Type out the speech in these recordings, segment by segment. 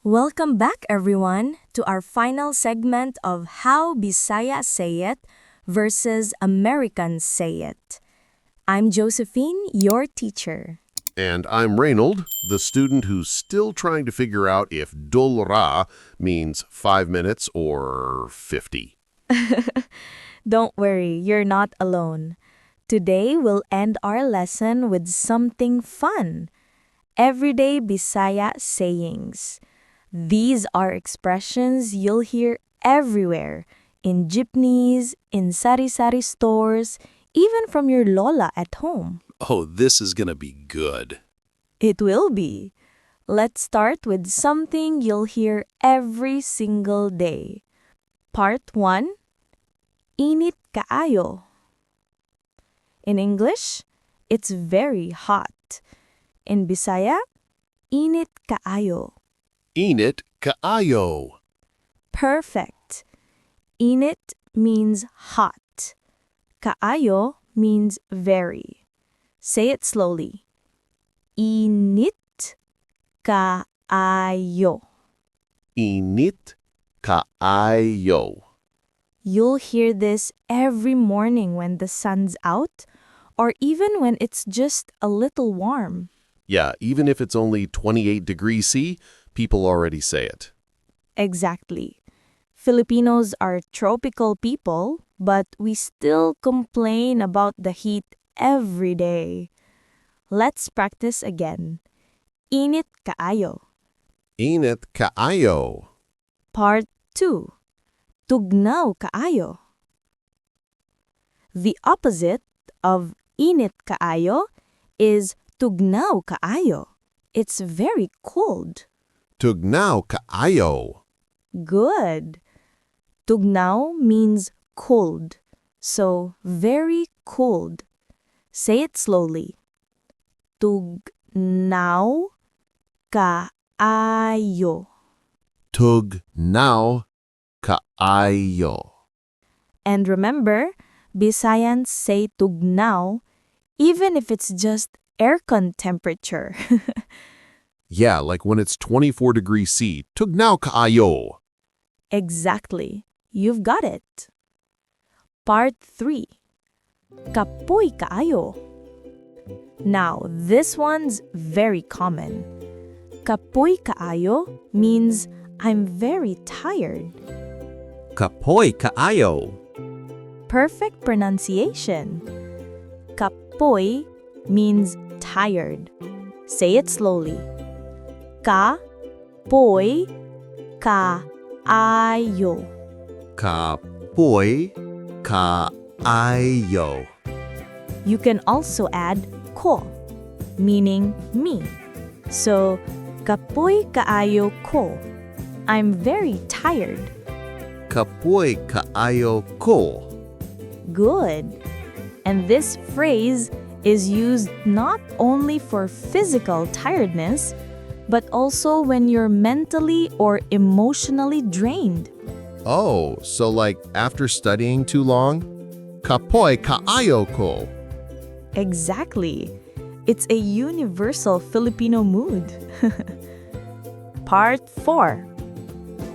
Welcome back, everyone, to our final segment of How Bisaya Say It versus Americans Say It. I'm Josephine, your teacher. And I'm Reynold, the student who's still trying to figure out if dolra means 5 minutes or 50. Don't worry, you're not alone. Today, we'll end our lesson with something fun. Everyday Bisaya sayings. These are expressions you'll hear everywhere, in jeepneys, in sari-sari stores, even from your lola at home. Oh, this is gonna be good. It will be. Let's start with something you'll hear every single day. Part 1. Init Kaayo. In English, it's very hot. In Bisaya, Init Kaayo. Init Kaayo. Perfect. Init means hot. Kaayo means very. Say it slowly. Init Kaayo. Init Kaayo. You'll hear this every morning when the sun's out, or even when it's just a little warm. Yeah, even if it's only 28 degrees C, people already say it. Exactly. Filipinos are tropical people, but we still complain about the heat every day. Let's practice again. Init kaayo. Init Kaayo. Part 2. Tugnaw kaayo. The opposite of init kaayo is tugnaw kaayo. It's very cold. Tugnaw Kaayo. Good. Tugnaw means cold, so very cold. Say it slowly. Tugnaw kaayo. Tugnaw Kaayo. And remember, Bisayans say tugnaw even if it's just aircon temperature. Yeah, like when it's 24 degrees C. Tugnaw Kaayo. Exactly. You've got it. Part 3. Kapoy kaayo. Now, this one's very common. Kapoy kaayo means I'm very tired. Kapoy kaayo. Perfect pronunciation. Kapoy means tired. Say it slowly. Kapoy kaayo. Kapoy Kaayo. You can also add ko, meaning me. So, kapoy kaayo ko. I'm very tired. Kapoy Kaayo ko. Good. And this phrase is used not only for physical tiredness, but also when you're mentally or emotionally drained. Oh, so like after studying too long? Kapoy Kaayo ko. Exactly. It's a universal Filipino mood. Part 4.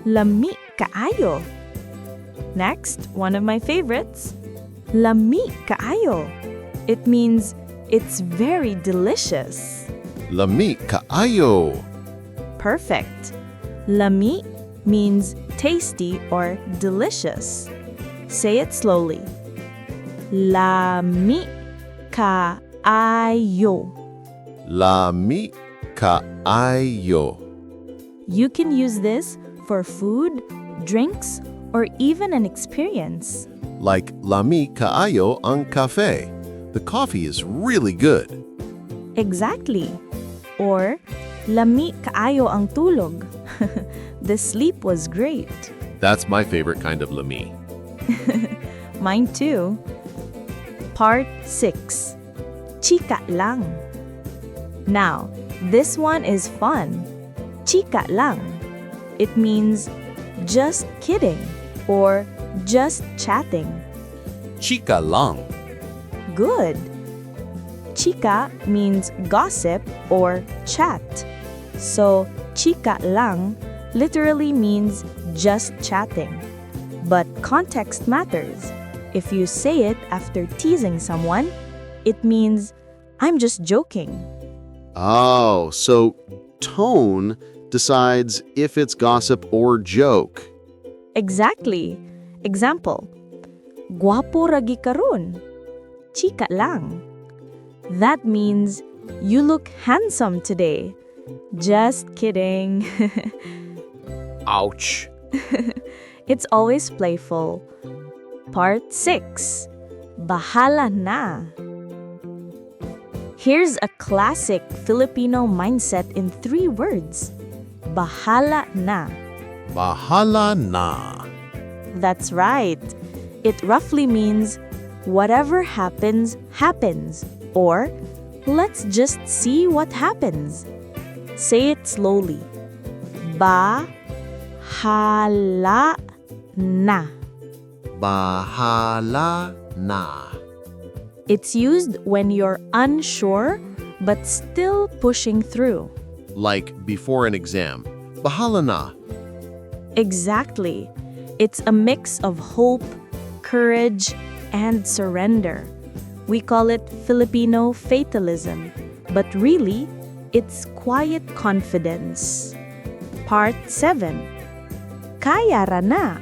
Lami kaayo. Next, one of my favorites. Lami kaayo. It means it's very delicious. Lami Kaayo. Perfect. Lami means tasty or delicious. Say it slowly. Lami kaayo. Lami Kaayo. You can use this for food, drinks, or even an experience. Like Lami Kaayo ang cafe. The coffee is really good. Exactly. Or, lami kaayo ang tulog. The sleep was great. That's my favorite kind of lami. Mine too. Part 6. Chika lang. Now, this one is fun. Chika lang. It means just kidding or just chatting. Chika lang. Good. Chika means gossip or chat. So, chika lang literally means just chatting. But context matters. If you say it after teasing someone, it means, I'm just joking. Oh, so tone decides if it's gossip or joke. Exactly. Example, Guwapo ragi karon. Chika lang. That means, you look handsome today. Just kidding. Ouch. It's always playful. Part 6. Bahala na. Here's a classic Filipino mindset in 3 words. Bahala na. Bahala na. That's right. It roughly means, whatever happens, happens. Or, let's just see what happens. Say it slowly. Bahala na. Bahala na. It's used when you're unsure but still pushing through. Like before an exam. Bahala na. Exactly. It's a mix of hope, courage, and surrender. We call it Filipino fatalism, but really, it's quiet confidence. Part 7. Kaya ra na.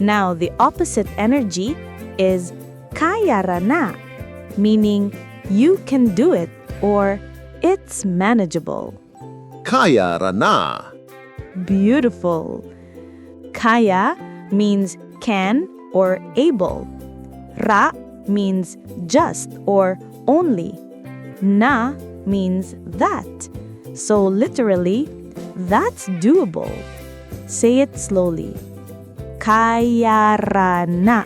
Now, the opposite energy is kaya ra na, meaning you can do it or it's manageable. Kaya ra na. Beautiful. Kaya means can or able. Ra means just or only. Na means that. So literally, that's doable. Say it slowly. Kaya ra na.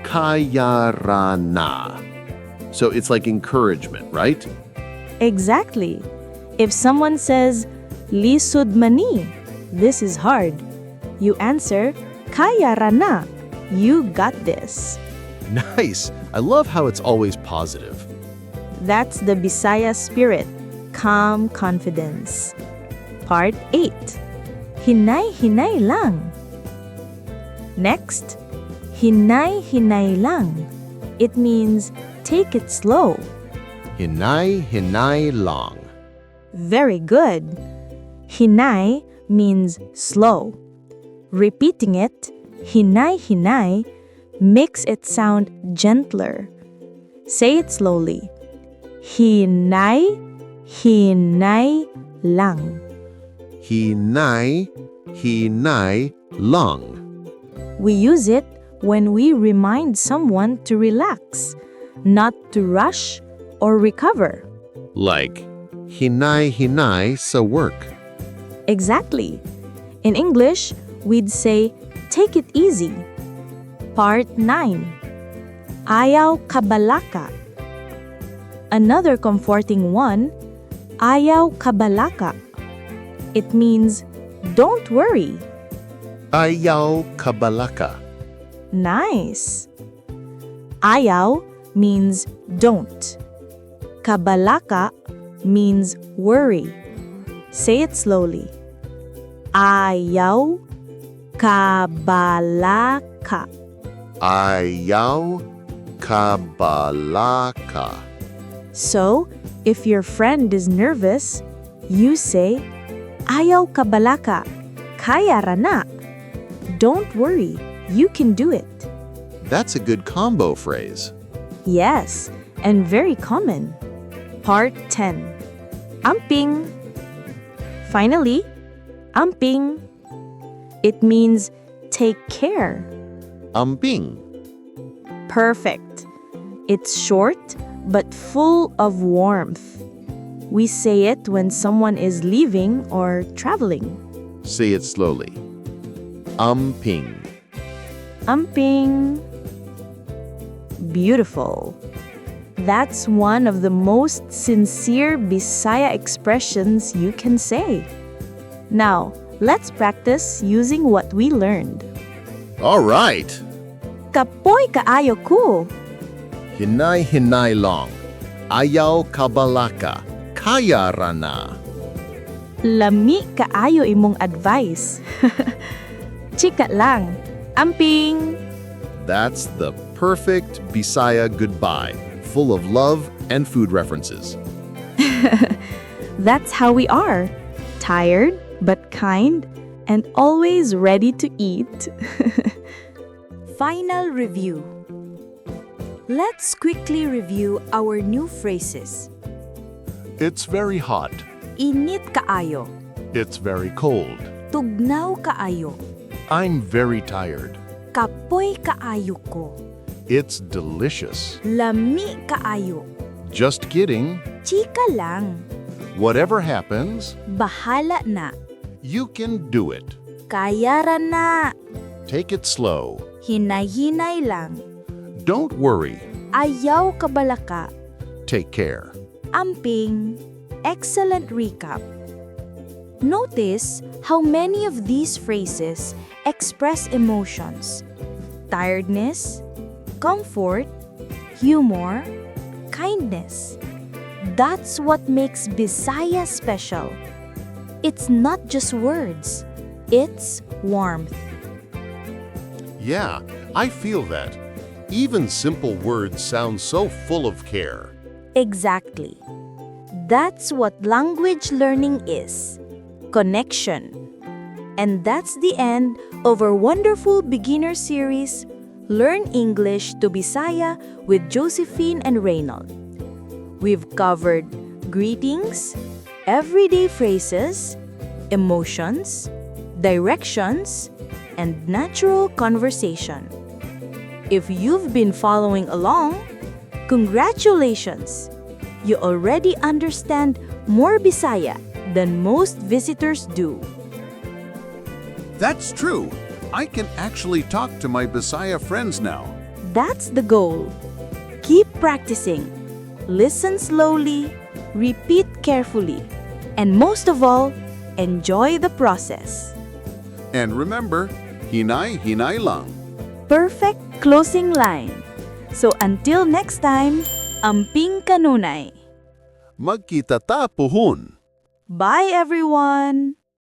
Kaya ra na. So it's like encouragement, right? Exactly. If someone says, lisod mani, this is hard, you answer, kaya ra na, you got this. Nice. I love how it's always positive. That's the Bisaya spirit, calm confidence. Part 8. Hinay-hinay lang. Next, hinay-hinay lang. It means take it slow. Hinay, hinay lang. Very good. Hinay means slow. Repeating it, hinay-hinay, makes it sound gentler. Say it slowly. Hinay-hinay lang. Hinay, hinay lang. We use it when we remind someone to relax, not to rush or recover. Like, hinay, hinay sa work. Exactly. In English, we'd say, take it easy. Part 9. Ayaw kabalaka. Another comforting one, ayaw kabalaka. It means, don't worry. Ayaw kabalaka. Nice. Ayaw means don't. Kabalaka means worry. Say it slowly. Ayaw kabalaka. Ayaw kabalaka. So, if your friend is nervous, you say, ayaw kabalaka, kaya ra na. Don't worry, you can do it. That's a good combo phrase. Yes, and very common. Part 10. Amping. Finally, amping. It means take care. Amping. Perfect. It's short but full of warmth. We say it when someone is leaving or traveling. Say it slowly. Amping. Amping. Beautiful. That's one of the most sincere Bisaya expressions you can say. Now, let's practice using what we learned. All right. Kapoy kaayo ko. Hinay, hinay lang. Ayaw kabalaka. Kaya ra na. Lami kaayo imong advice. Chika lang. Amping! That's the perfect Bisaya goodbye, full of love and food references. That's how we are. Tired, but kind, and always ready to eat. Final review. Let's quickly review our new phrases. It's very hot. Init kaayo. It's very cold. Tugnaw kaayo. I'm very tired. Kapoy kaayo ko. It's delicious. Lami kaayo. Just kidding. Chika lang. Whatever happens, Bahala na. you can do it. Kaya ra na. Take it slow. Hinay-hinay lang. Don't worry. Ayaw kabalaka. Take care. Amping. Excellent recap. Notice how many of these phrases express emotions: tiredness, comfort, humor, kindness. That's what makes Bisaya special. It's not just words, it's warmth. Yeah, I feel that. Even simple words sound so full of care. Exactly. That's what language learning is. Connection. And that's the end of our wonderful beginner series, Learn English to Bisaya with Josephine and Reynold. We've covered greetings, everyday phrases, emotions, directions, and natural conversation. If you've been following along, congratulations! You already understand more Bisaya than most visitors do. That's true. I can actually talk to my Bisaya friends now. That's the goal. Keep practicing. Listen slowly, repeat carefully, and most of all, enjoy the process. And remember, hinay, hinay lang. Perfect closing line. So until next time, amping kanunay. Magkita ta puhon. Bye everyone!